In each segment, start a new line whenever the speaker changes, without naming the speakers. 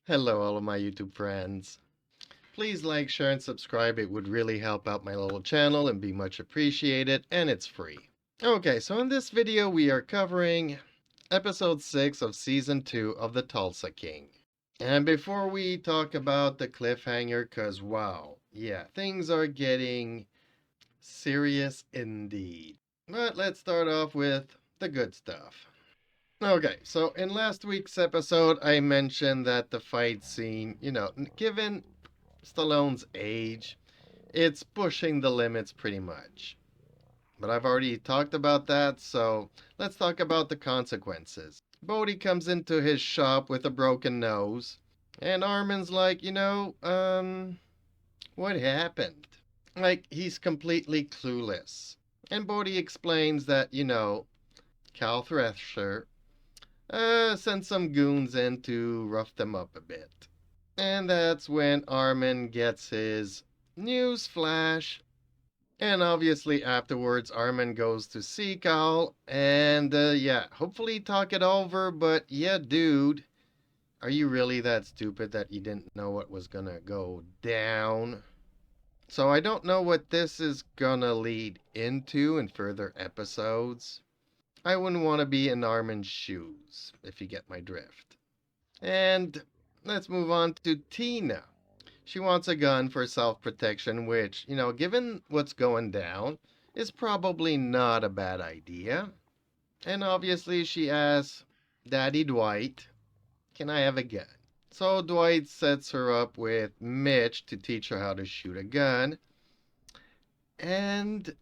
Hello, all of my YouTube friends. Please like, share, and subscribe. It would really help out my little channel and be much appreciated, and it's free. Okay, so in this video, we are covering episode 6 of season 2 of The Tulsa King. And before we talk about the cliffhanger, because wow, yeah, things are getting serious indeed. But let's start off with the good stuff. Okay, so in last week's episode, I mentioned that the fight scene, given Stallone's age, it's pushing the limits pretty much. But I've already talked about that, so let's talk about the consequences. Bodhi comes into his shop with a broken nose, and Armin's like, what happened? Like, he's completely clueless. And Bodhi explains that, Cal Thresher sent some goons in to rough them up a bit. And that's when Armin gets his news flash. And obviously afterwards, Armin goes to see Cal and hopefully talk it over. But yeah, dude, are you really that stupid that you didn't know what was gonna go down? So I don't know what this is gonna lead into in further episodes. I wouldn't want to be in Armin's shoes, if you get my drift. And let's move on to Tina. She wants a gun for self protection, which, given what's going down, is probably not a bad idea. And obviously, she asks Daddy Dwight, can I have a gun? So Dwight sets her up with Mitch to teach her how to shoot a gun. And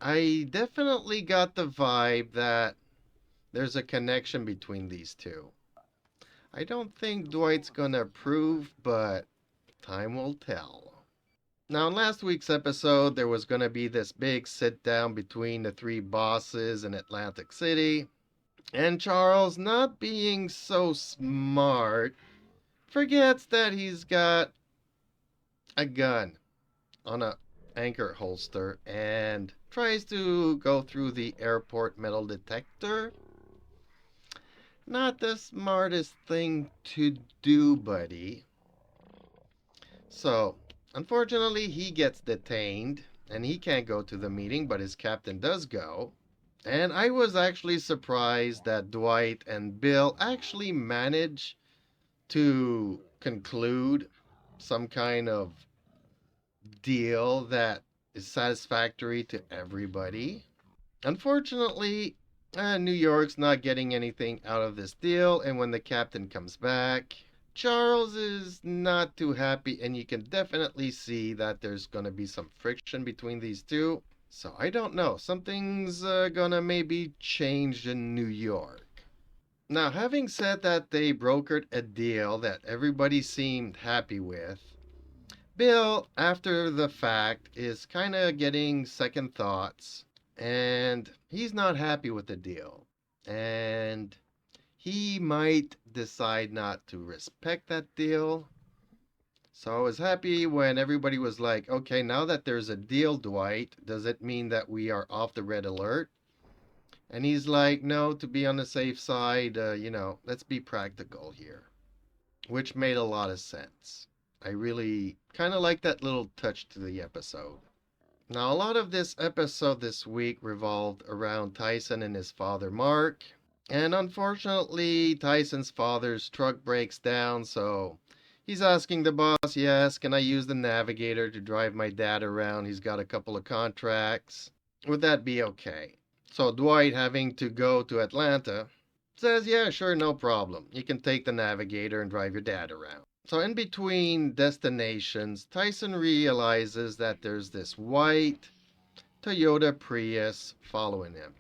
I definitely got the vibe that there's a connection between these two. I don't think Dwight's gonna approve, but time will tell. Now, in last week's episode, there was gonna be this big sit down between the three bosses in Atlantic City, and Charles, not being so smart, forgets that he's got a gun on a anchor holster and tries to go through the airport metal detector. Not the smartest thing to do, buddy. So, unfortunately, he gets detained and he can't go to the meeting, but his captain does go. And I was actually surprised that Dwight and Bill actually managed to conclude some kind of deal that is satisfactory to everybody. Unfortunately, New York's not getting anything out of this deal, and when the captain comes back, Charles is not too happy, and you can definitely see that there's going to be some friction between these two. So I don't know. Something's gonna maybe change in New York. Now, having said that they brokered a deal that everybody seemed happy with, Bill, after the fact, is kind of getting second thoughts, and he's not happy with the deal. And he might decide not to respect that deal. So I was happy when everybody was like, okay, now that there's a deal, Dwight, does it mean that we are off the red alert? And he's like, no, to be on the safe side, let's be practical here. Which made a lot of sense. I really kind of like that little touch to the episode. Now, a lot of this episode this week revolved around Tyson and his father, Mark. And unfortunately, Tyson's father's truck breaks down, so he's asking the boss, yes, can I use the navigator to drive my dad around? He's got a couple of contracts. Would that be okay? So Dwight, having to go to Atlanta, says, yeah, sure, no problem. You can take the navigator and drive your dad around. So in between destinations, Tyson realizes that there's this white Toyota Prius following him.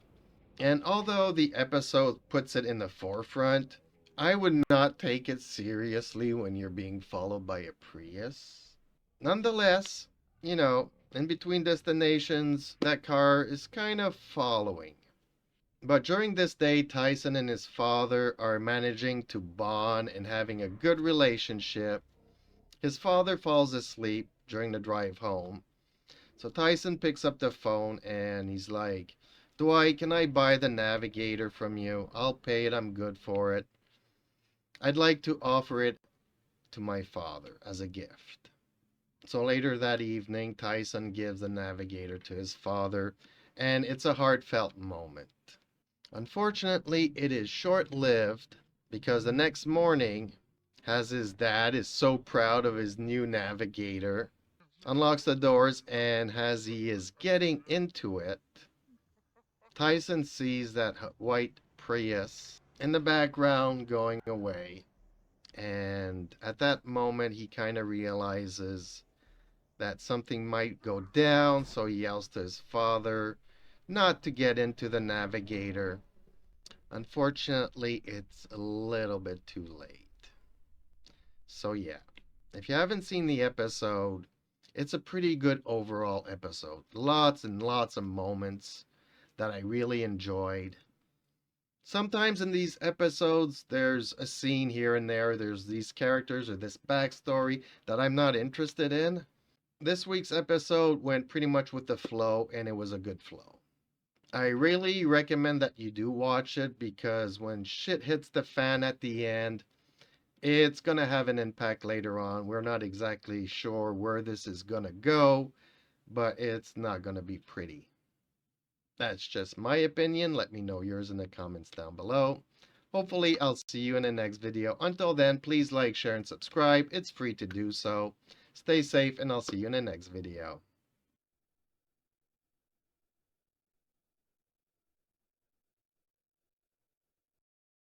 And although the episode puts it in the forefront, I would not take it seriously when you're being followed by a Prius. Nonetheless, in between destinations, that car is kind of following. But during this day, Tyson and his father are managing to bond and having a good relationship. His father falls asleep during the drive home. So Tyson picks up the phone and he's like, Dwight, can I buy the navigator from you? I'll pay it, I'm good for it. I'd like to offer it to my father as a gift. So later that evening, Tyson gives the navigator to his father, and it's a heartfelt moment. Unfortunately, it is short-lived because the next morning, as his dad is so proud of his new navigator, unlocks the doors, and as he is getting into it, Tyson sees that white Prius in the background going away. And at that moment, he kind of realizes that something might go down, so he yells to his father not to get into the navigator. Unfortunately, it's a little bit too late. So, yeah, if you haven't seen the episode, it's a pretty good overall episode. Lots and lots of moments that I really enjoyed. Sometimes in these episodes, there's a scene here and there, there's these characters or this backstory that I'm not interested in. This week's episode went pretty much with the flow, and it was a good flow. I really recommend that you do watch it because when shit hits the fan at the end, it's going to have an impact later on. We're not exactly sure where this is going to go, but it's not going to be pretty. That's just my opinion. Let me know yours in the comments down below. Hopefully, I'll see you in the next video. Until then, please like, share, and subscribe. It's free to do so. Stay safe, and I'll see you in the next video.